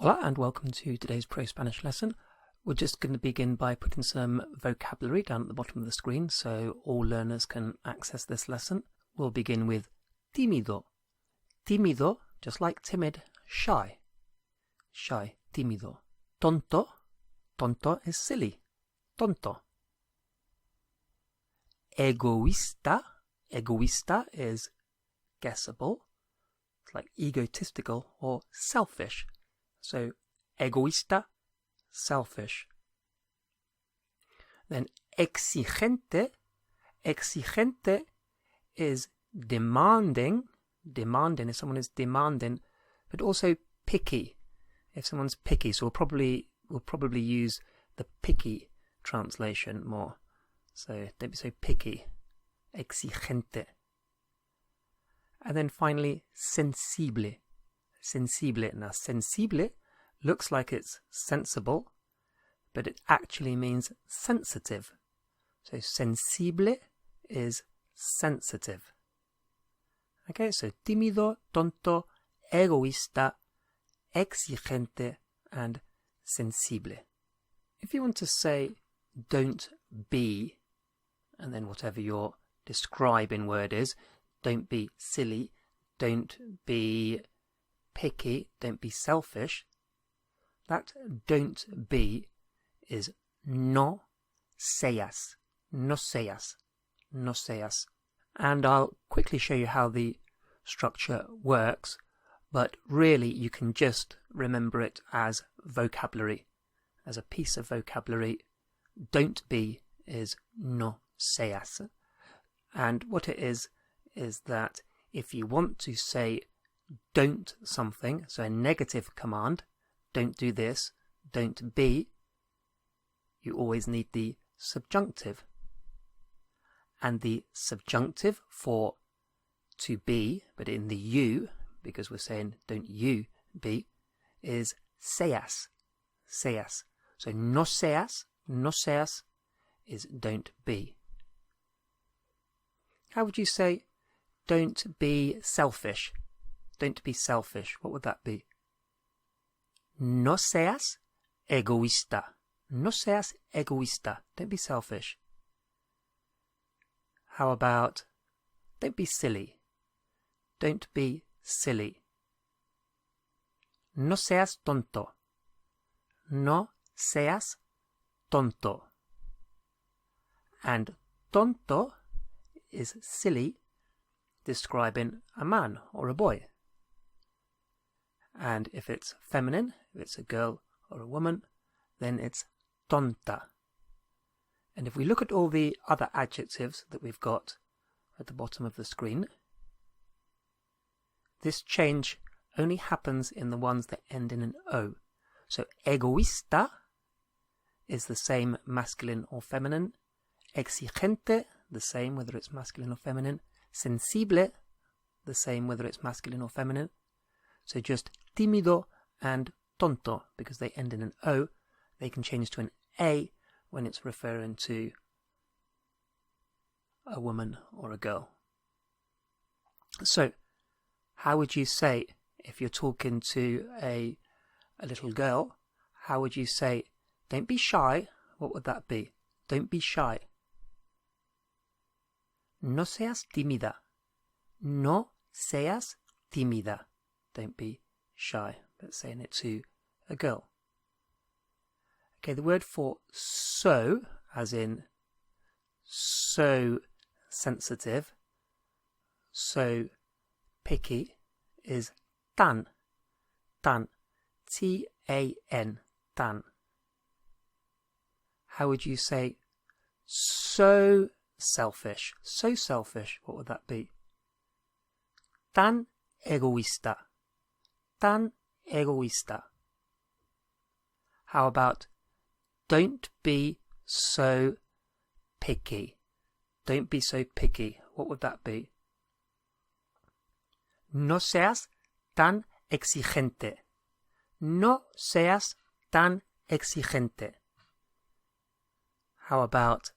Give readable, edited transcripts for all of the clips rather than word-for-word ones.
Hola and welcome to today's ProSpanish lesson. We're just going to begin by putting some vocabulary down at the bottom of the screen so all learners can access this lesson. We'll begin with tímido. Tímido, just like timid, shy. Shy, tímido. Tonto. Tonto is silly. Tonto. Egoísta. Egoísta is guessable. It's like egotistical or selfish. So, egoísta, selfish. Then exigente. Exigente is demanding. Demanding if someone is demanding, but also picky. If someone's picky, so we'll probably use the picky translation more. So don't be so picky. Exigente. And then finally, sensible. Sensible. Now, sensible looks like it's sensible, but it actually means sensitive. So, sensible is sensitive. Okay, so tímido, tonto, egoísta, exigente, and sensible. If you want to say don't be, and then whatever your describing word is, don't be silly, don't be picky, don't be selfish, that don't be is no seas, no seas, no seas. And I'll quickly show you how the structure works, but really you can just remember it as vocabulary, as a piece of vocabulary. Don't be is no seas. And what it is that if you want to say don't something, so a negative command, don't do this, don't be, you always need the subjunctive. And the subjunctive for to be, but in the you, because we're saying don't you be, is seas. Seas. So no seas is don't be. How would you say don't be selfish? Don't be selfish. What would that be? No seas egoísta. No seas egoísta. Don't be selfish. How about don't be silly? Don't be silly. No seas tonto. No seas tonto. And tonto is silly, describing a man or a boy. And if it's feminine, if it's a girl or a woman, then it's tonta. And if we look at all the other adjectives that we've got at the bottom of the screen, this change only happens in the ones that end in an O. So egoísta is the same masculine or feminine. Exigente, the same whether it's masculine or feminine. Sensible, the same whether it's masculine or feminine. So just tímido and tonto, because they end in an O, they can change to an A when it's referring to a woman or a girl. So, how would you say, if you're talking to a little girl, how would you say, don't be shy? What would that be? Don't be shy. No seas tímida. No seas tímida. Don't be shy, but saying it to a girl. Okay, the word for so, as in so sensitive, so picky, is tan. Tan. T-A-N. Tan. How would you say so selfish? So selfish, what would that be? Tan egoísta. Tan egoísta. How about don't be so picky? Don't be so picky. What would that be? No seas tan exigente. No seas tan exigente. How about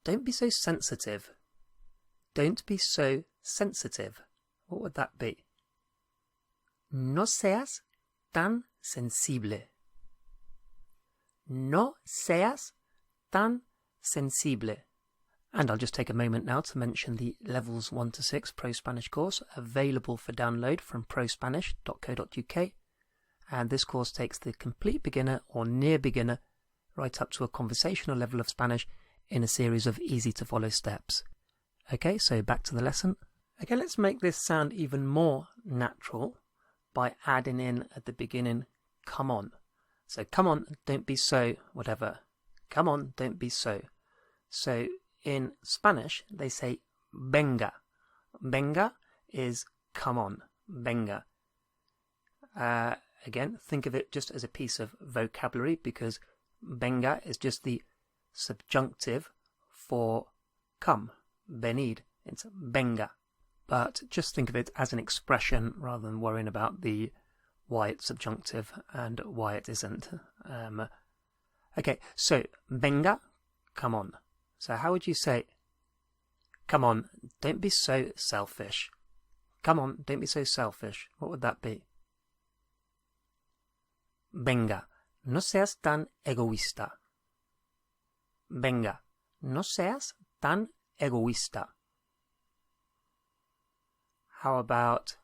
don't be so sensitive? Don't be so sensitive. What would that be? No seas tan sensible. No seas tan sensible. And I'll just take a moment now to mention the Levels 1 to 6 ProSpanish course available for download from prospanish.co.uk. And this course takes the complete beginner or near beginner right up to a conversational level of Spanish in a series of easy to follow steps. Okay, so back to the lesson. Okay, let's make this sound even more natural by adding in at the beginning, come on. So come on, don't be so, whatever. Come on, don't be so. So in Spanish, they say venga. Venga is come on, venga. Again, think of it just as a piece of vocabulary because venga is just the subjunctive for come, venid. It's venga. But just think of it as an expression rather than worrying about the why it's subjunctive and why it isn't. Okay, so venga, come on. So how would you say, come on, don't be so selfish. Come on, don't be so selfish. What would that be? Venga, no seas tan egoísta. Venga, no seas tan egoísta. How about,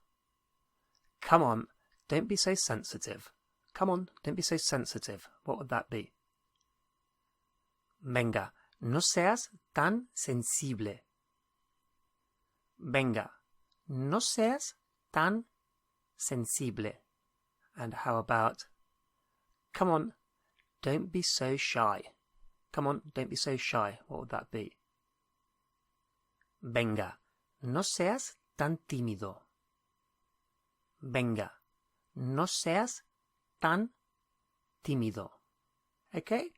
come on, don't be so sensitive. Come on, don't be so sensitive. What would that be? Venga, no seas tan sensible. Venga, no seas tan sensible. And how about, come on, don't be so shy. Come on, don't be so shy. What would that be? Venga, no seas tan tímido. Venga, no seas tan tímido. Okay?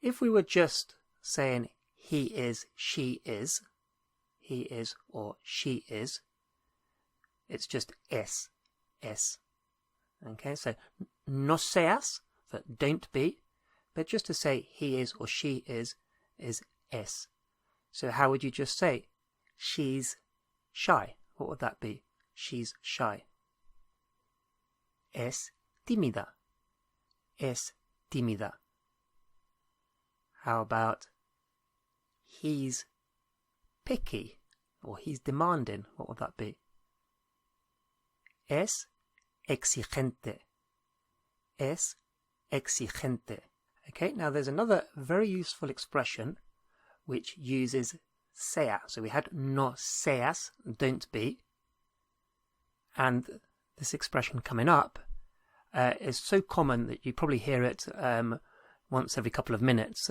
If we were just saying he is, she is, he is or she is, it's just es. Okay, so no seas, for don't be, but just to say he is or she is es. So how would you just say she's shy? What would that be? She's shy. Es tímida. Es tímida. How about he's picky or he's demanding? What would that be? Es exigente. Es exigente. Okay, now there's another very useful expression which uses sea. So we had no seas, don't be. And this expression coming up is so common that you probably hear it once every couple of minutes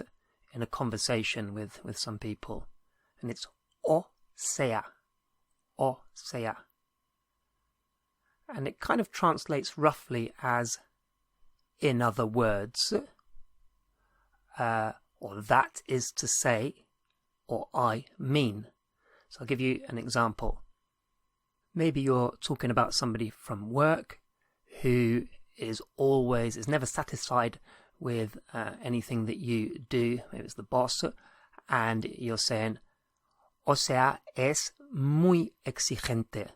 in a conversation with some people. And it's o sea. O sea. And it kind of translates roughly as in other words, or that is to say, or I mean. So I'll give you an example. Maybe you're talking about somebody from work who is never satisfied with anything that you do. Maybe it's the boss, and you're saying, o sea, es muy exigente.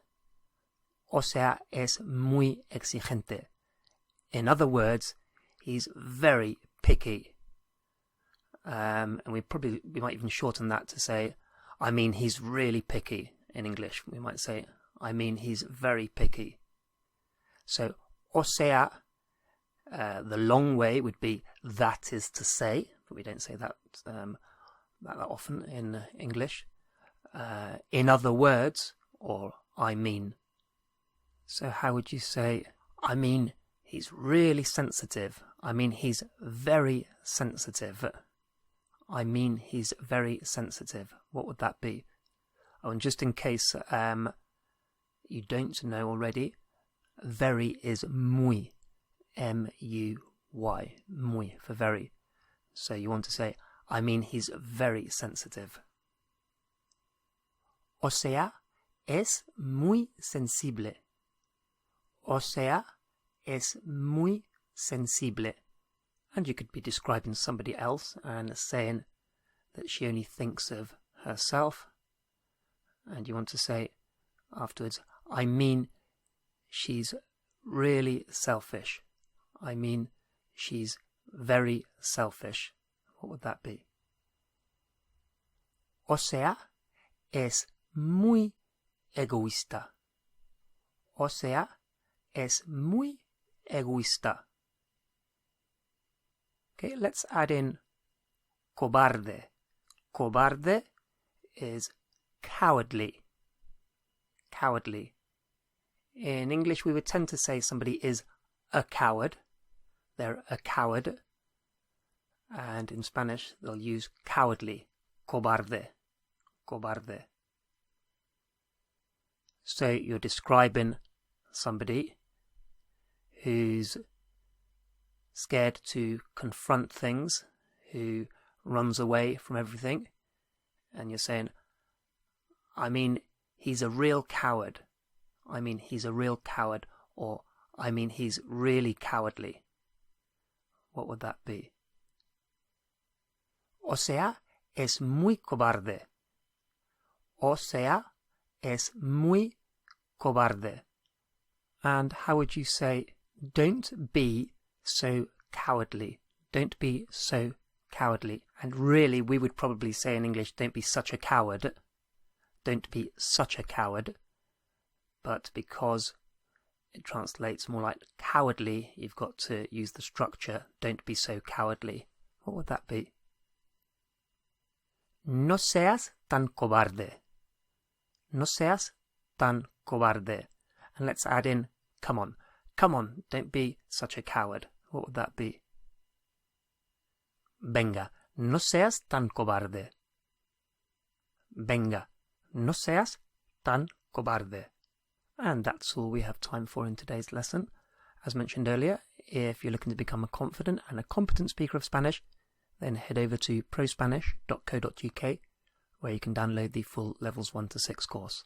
O sea, es muy exigente. In other words, he's very picky. And we might even shorten that to say, I mean, he's really picky. In English, we might say, I mean, he's very picky. So, o sea, the long way would be that is to say, but we don't say that that often in English. In other words, or I mean. So how would you say, I mean, he's really sensitive. I mean, he's very sensitive. I mean, he's very sensitive. What would that be? Oh, and just in case you don't know already, very is muy. M-U-Y. Muy, for very. So you want to say, I mean, he's very sensitive. O sea, es muy sensible. O sea, es muy sensible. And you could be describing somebody else and saying that she only thinks of herself. And you want to say afterwards, I mean, she's really selfish. I mean, she's very selfish. What would that be? O sea, es muy egoísta. O sea, es muy egoísta. Okay, let's add in cobarde. Cobarde is cowardly. Cowardly. In English, we would tend to say somebody is a coward. They're a coward. And in Spanish, they'll use cowardly. Cobarde. Cobarde. So you're describing somebody who's scared to confront things, who runs away from everything, and you're saying, I mean, he's a real coward. I mean, he's a real coward, or I mean, he's really cowardly. What would that be? O sea, es muy cobarde. O sea, es muy cobarde. And how would you say, don't be so cowardly? Don't be so cowardly. And really, we would probably say in English, don't be such a coward. Don't be such a coward. But because it translates more like cowardly, you've got to use the structure, don't be so cowardly. What would that be? No seas tan cobarde. No seas tan cobarde. And let's add in, come on. Come on, don't be such a coward. What would that be? Venga, no seas tan cobarde. Venga, no seas tan cobarde. And that's all we have time for in today's lesson. As mentioned earlier, if you're looking to become a confident and a competent speaker of Spanish, then head over to prospanish.co.uk, where you can download the full Levels 1 to 6 course.